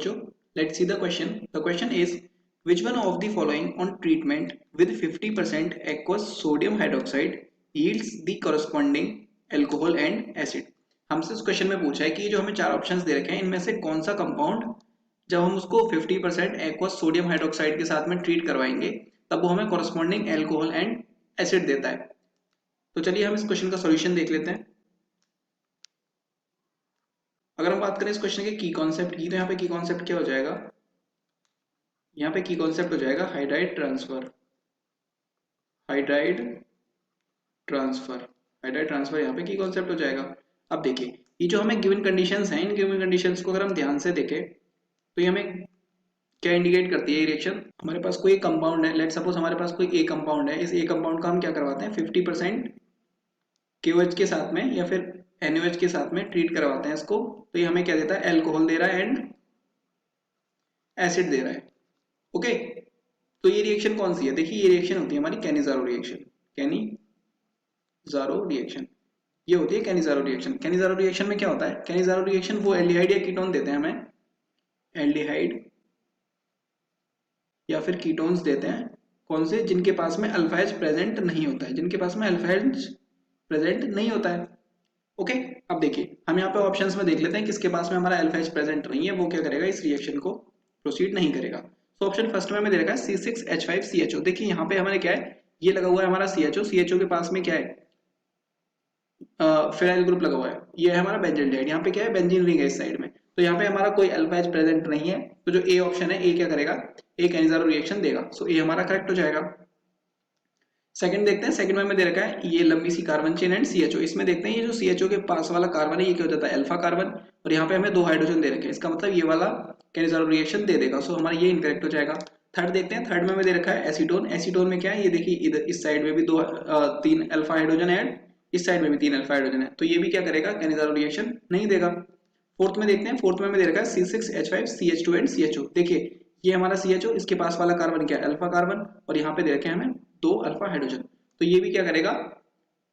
बच्चों, let's see the question. The question is, which one of the following on treatment with 50% aqueous sodium hydroxide yields the corresponding alcohol and acid? हमसे इस question में पूछा है कि जो हमें चार ऑप्शंस दे रखे हैं इनमें से कौन सा कंपाउंड जब हम उसको 50% aqueous sodium hydroxide के साथ में ट्रीट करवाएंगे तब वो हमें corresponding alcohol and acid देता है। तो चलिए हम इस क्वेश्चन का सॉल्यूशन देख लेते हैं। अगर हम बात करें इस क्वेश्चन के की कॉन्सेप्ट की, तो यहाँ पे की कॉन्सेप्ट क्या हो जाएगा, यहाँ पे की कॉन्सेप्ट हो जाएगा हाइड्राइड ट्रांसफर। हाइड्राइड ट्रांसफर यहाँ पे की कॉन्सेप्ट हो जाएगा। अब देखिए ये जो हमें गिवन कंडीशंस हैं, इन गिवन कंडीशंस को अगर हम ध्यान से देखें तो ये हमें क्या इंडिकेट करती है ये रिएक्शन। हमारे पास कोई कंपाउंड है, लेट सपोज हमारे पास कोई ए कंपाउंड है, इस ए कंपाउंड का हम क्या करवाते हैं 50% KOH के साथ में या फिर NaOH के साथ में ट्रीट करवाते हैं इसको, तो ये हमें क्या देता है, एल्कोहल दे रहा है एंड एसिड दे रहा है। ओके, तो ये रिएक्शन कौन सी है, देखिए ये रिएक्शन होती है हमारी कैनिज़ारो रिएक्शन। कैनिज़ारो रिएक्शन ये होती है कैनिज़ारो रिएक्शन। कैनिज़ारो रिएक्शन में क्या होता है, कैनिज़ारो रिएक्शन वो एल्डिहाइड या कीटोन देते हैं हमें, एल्डिहाइड या फिर कीटोन्स देते हैं, कौन से, जिनके पास में अल्फा एच प्रेजेंट नहीं होता है, जिनके पास में अल्फा एच प्रेजेंट नहीं होता है। ओके, अब देखिए हम यहाँ पे ऑप्शंस में देख लेते हैं किसके पास में हमारा अल्फा एच प्रेजेंट नहीं है, वो क्या करेगा, इस रिएक्शन को प्रोसीड नहीं करेगा। तो ऑप्शन फर्स्ट में हमें दे रखा है C6H5CHO। देखिए यहाँ पे हमारे क्या है, ये लगा हुआ है हमारा CHO के पास में क्या है, फिनाइल ग्रुप लगा हुआ है, ये है हमारा बेंजील्डिहाइड, यहाँ पे क्या है, बेंजीन रिंग है इस साइड में, तो यहाँ पे हमारा कोई अल्फा एच प्रेजेंट नहीं है, तो जो ए ऑप्शन है, ए क्या करेगा, ए कैनिज़ारो रिएक्शन देगा, सो ए हमारा करेक्ट हो जाएगा। सेकंड देखते हैं, सेकंड में हमें दे रखा है ये लंबी सी कार्बन चेन एंड CHO। इसमें देखते हैं ये जो CHO के पास वाला कार्बन है ये क्या हो जाता है, अल्फा कार्बन, और यहाँ पे हमें 2 हाइड्रोजन दे रखे हैं, इसका मतलब ये वाला कैनिज़ारो रिएक्शन दे देगा, सो हमारा ये इनकरेक्ट हो जाएगा। थर्ड देखते हैं, थर्ड में हमें दे रखा है एसीटोन। एसीटोन में क्या है, ये देखिए इधर इस साइड में भी 3 अल्फा हाइड्रोजन है एंड इस साइड में भी 3 अल्फा हाइड्रोजन है, तो ये भी क्या करेगा, कैनिज़ारो रिएक्शन नहीं देगा। फोर्थ में देखते हैं, फोर्थ में हमें दे रखा है C6H5CH2 एंड CHO। देखिए ये हमारा CHO, इसके पास वाला कार्बन क्या है, अल्फा कार्बन, और यहाँ पे दे रखे हैं हमें 2 अल्फा हाइड्रोजन, तो ये भी क्या करेगा,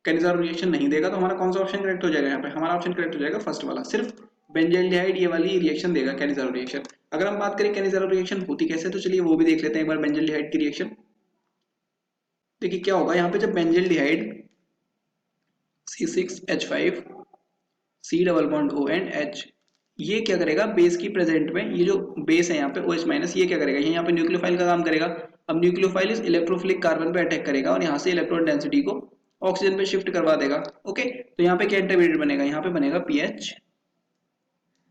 कैनिज़ारो रिएक्शन नहीं देगा। तो हमारा कौन सा ऑप्शन करेक्ट हो जाएगा, यहाँ पे हमारा ऑप्शन करेक्ट हो जाएगा फर्स्ट वाला, सिर्फ बेंजील्डिहाइड ये वाली रिएक्शन देगा कैनिज़ारो रिएक्शन। अगर हम बात करें कैनिज़ारो रिएक्शन होती कैसे, तो चलिए वो भी देख लेते हैं एक बार बेंजील्डिहाइड की रिएक्शन। देखिए क्या होगा, यहाँ पे जब बेंजील्डिहाइड C6H5 C double bond O and H, ये क्या करेगा, बेस की प्रेजेंट में, ये जो बेस है यहाँ पे OH माइनस, ये क्या करेगा, ये यहाँ पे न्यूक्लियोफाइल का काम करेगा। अब न्यूक्लियोफाइल इस इलेक्ट्रोफिलिक कार्बन पे अटैक करेगा और यहाँ से इलेक्ट्रॉन डेंसिटी को ऑक्सीजन पे शिफ्ट करवा देगा। ओके, तो यहाँ पे क्या इंटरमीडिएट बनेगा, यहाँ पे बनेगा PH,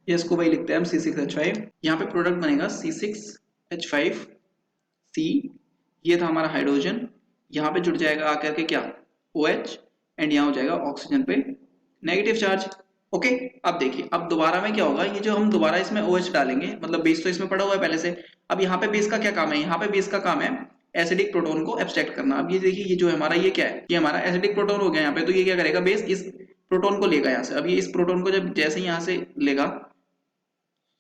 इसको वही लिखते हैं हम C6H5, यहाँ पे प्रोडक्ट बनेगा C6H5C, ये था हमारा हाइड्रोजन, यहाँ पे जुड़ जाएगा आकर के क्या, OH, एंड यहाँ हो जाएगा ऑक्सीजन पे नेगेटिव चार्ज। ओके, अब देखिए अब दोबारा में क्या होगा, ये जो हम दोबारा इसमें OH डालेंगे, मतलब बेस तो इसमें पड़ा हुआ है पहले से, अब यहाँ पे बेस का क्या काम है, यहाँ पे बेस का काम है एसिडिक प्रोटोन को एब्स्ट्रैक्ट करना। अब ये देखिए ये जो हमारा ये क्या है, ये हमारा एसिडिक प्रोटोन हो गया यहाँ पे, तो ये क्या करेगा, बेस इस प्रोटोन को लेगा यहाँ से। अब ये इस प्रोटोन को जब जैसे यहाँ से लेगा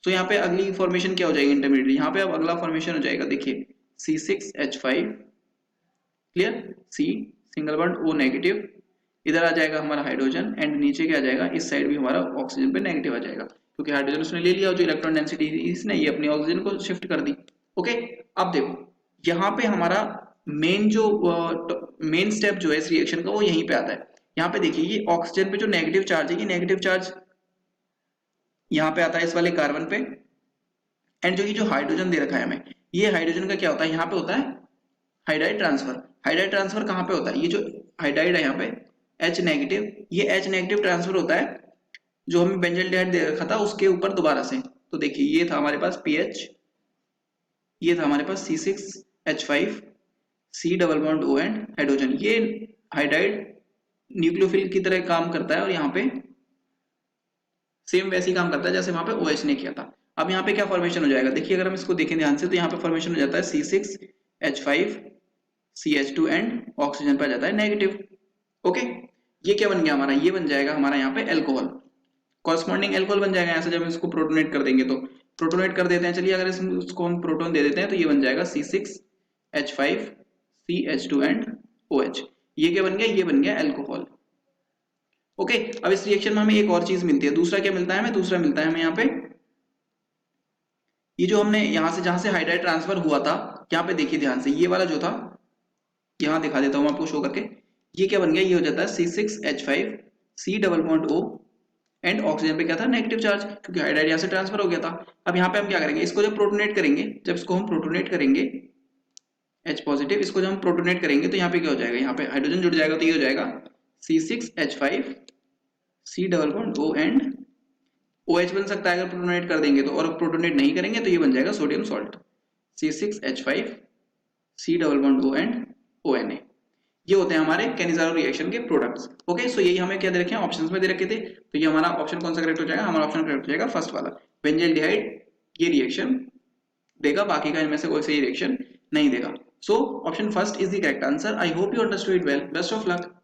तो यहाँ पे अगली फॉर्मेशन क्या हो जाएगी, इंटरमीडिएट, यहाँ पे अब अगला फॉर्मेशन हो जाएगा, देखिए C6H5, clear, C single bond O negative, इधर आ जाएगा हमारा हाइड्रोजन एंड नीचे क्या आ जाएगा, इस साइड भी हमारा ऑक्सीजन पे नेगेटिव आ जाएगा, क्योंकि हाइड्रोजन उसने ले लिया, जो इलेक्ट्रॉन डेंसिटी इसने ये अपनी ऑक्सीजन को शिफ्ट कर दी। ओके, अब देखो यहाँ पे हमारा मेन स्टेप जो है इस रिएक्शन का वो यहीं पे आता है। यहाँ पे देखिए ये ऑक्सीजन पे जो नेगेटिव चार्ज है, ये नेगेटिव चार्ज यहाँ पे आता है इस वाले कार्बन पे, एंड जो ये जो हाइड्रोजन दे रखा है हमें, ये हाइड्रोजन का क्या होता है, यहाँ पे होता है हाइड्राइड ट्रांसफर। हाइड्राइड ट्रांसफर कहाँ पे होता है, ये जो हाइड्राइड है यहाँ पे H नेगेटिव, ये H नेगेटिव ट्रांसफर होता है जो हमें बेंजील्डिहाइड दे रखा था उसके ऊपर दोबारा से। तो देखिए ये था हमारे पास PH, ये था हमारे पास C6H5 C double bond O and hydrogen, ये हाइड्राइड न्यूक्लियोफिल की तरह काम करता है और यहाँ पे सेम वैसे ही काम करता है जैसे वहां पे OH ने किया था। अब यहाँ पे क्या फॉर्मेशन हो जाएगा, देखिए अगर हम इसको देखें ध्यान से तो यहाँ पे फॉर्मेशन हो जाता है C6H5CH2 एंड ऑक्सीजन पे आ जाता है नेगेटिव। ओके, ये क्या बन गया हमारा, ये बन जाएगा हमारा यहाँ पे एल्कोहल, कॉरस्पॉन्डिंग एल्कोहल बन जाएगा यहाँ से, जब हम इसको प्रोटोनेट कर देंगे तो प्रोटोनेट कर देते हैं। चलिए अगर इसको हम प्रोटोन दे देते हैं तो ये बन जाएगा C6H5CH2 एंड OH, ये क्या बन गया, ये बन गया एल्कोहल। ओके, अब इस रिएक्शन में हमें एक और चीज मिलती है, दूसरा क्या मिलता है हमें, दूसरा मिलता है हमें यहाँ पे ये जो हमने यहाँ से जहाँ से हाइड्राइड ट्रांसफर हुआ था, यहाँ पे देखिए ध्यान से, ये वाला जो था, यहाँ दिखा देता हूँ आपको शो करके, ये क्या बन गया, ये हो जाता है C6H5 C double bond O and oxygen पे क्या था, नेगेटिव चार्ज, क्योंकि हाइड्राइड यहाँ से ट्रांसफर हो गया था। अब यहाँ पे हम क्या करेंगे, इसको जब प्रोटोनेट करेंगे, जब इसको हम प्रोटोनेट करेंगे H पॉजिटिव, इसको जब हम प्रोटोनेट करेंगे तो यहाँ पे क्या हो जाएगा, यहाँ पे हाइड्रोजन जुड़ जाएगा, तो ये हो जाएगा C6H5 C double bond O and OH बन सकता है अगर प्रोटोनेट कर देंगे तो, और प्रोटोनेट नहीं करेंगे तो ये बन जाएगा sodium salt C6H5 C double bond O and ONA। ये होते हैं हमारे कैनिज़ारो रिएक्शन के प्रोडक्ट्स। ओके, सो यही हमें क्या दे रखे हैं, ऑप्शंस में दे रखे थे। तो ये हमारा ऑप्शन कौन सा करेक्ट हो जाएगा, हमारा ऑप्शन करेक्ट हो जाएगा फर्स्ट वाला, बेंजल्डिहाइड ये रिएक्शन देगा, बाकी का इनमें से कोई सही रिएक्शन नहीं देगा। So option first is the correct answer. I hope you understood it well. Best of luck.